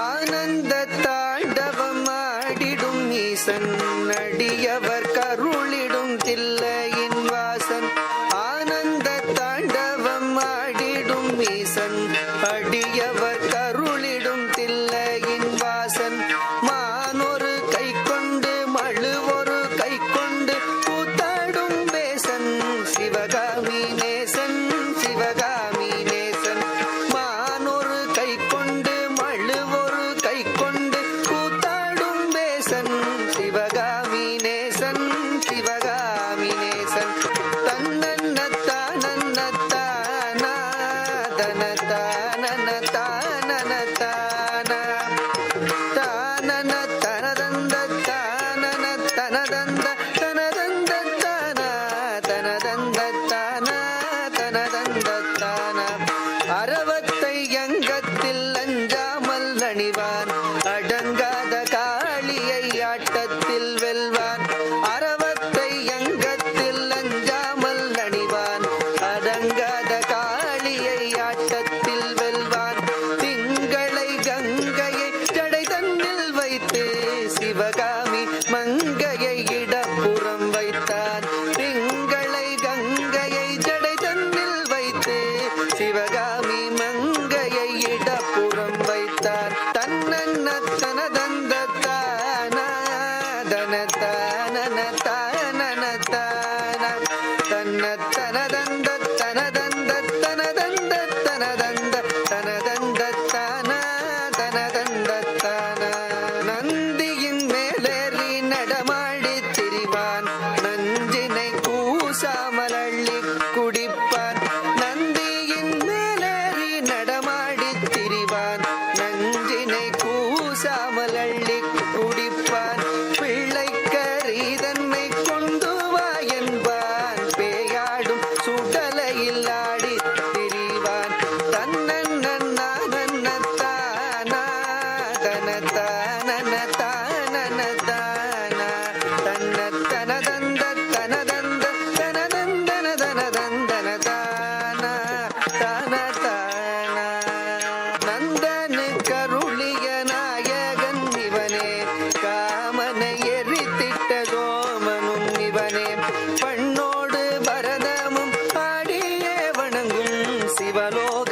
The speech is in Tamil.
ஆனந்த தாண்டவம் ஆடிடும் ஈசன் அடியவர் கருளிடும் தில்லையின் வாசன். ஆனந்த தாண்டவம் ஆடிடும் ஈசன் அடியவர் கருளிடும் தில்லையின் வாசன். மானொரு கை கொண்டு மழுவொரு கை கொண்டு கூத்தாடும் பேசன் சிவகாமி நேசன் சிவகாமி நேசன். மானொரு கை கொண்டு மழுவொரு கை கொண்டு கூத்தாடும் பேசன் சிவகாமி நேசன் சிவகாமி நேசன். தன்னன்னத்தானன்னத்தானா தனத்தானனத்தானனத்தானா தானன தனதந்த தானன தனதந்த தனதந்தத்தானா தனதந்தத்தானா தனதந்தத்தானா. அரவத்தை அங்கத்தில் அஞ்சாமல் அணிவான் அடங்காத காளியை ஆட்டத்தில் வெல்வான். அரவத்தை அங்கத்தில் அஞ்சாமல் அணிவான் அடங்காத காளியை ஆட்டத்தில் வெல்வான். திங்களை கங்கையை ஜடை தன்னில் வைத்து சிவகாமி மங்கையை இடப்புறம் வைத்தான். திங்களை கங்கையை ஜடை தன்னில் வைத்து சிவகாமி மங்கையை இடப்புறம் வைத்தார். தன்னன்ன தனதந்தத்தானா தனத்தானனத்தானனத்தானா தன்னத்தனதந்த தனதந்த தனதந்த தனதந்த தனதந்தத்தானா தனதந்தத்தானா. நந்தியின் மேலேறி நடமாடி திரிவான் நஞ்சினை கூசாமல் அள்ளி குடிப்பான். நந்தியின் மேலேறி நடமாடி திரிவான் நஞ்சினை கூசாமல் அள்ளி குடிப்பான். பிள்ளைக்கரீதன்னை கொண்டு வா என்பான் பேயாடும் சுடலையில் ஆடி திரிவான். தன்னன்னத்தானா தனத்தானனத்தானனத்தானா தன்னத்தனதந்த தனதந்த தனதந்தனதனதந்தனதானா தானதானா. நந்தனு கருளிய நாயகன் இவனே காமனை எரித்திட்ட கோமனும் இவனே. பண்ணோடு பரதமும் ஆடியே வணங்கும் சிவலோக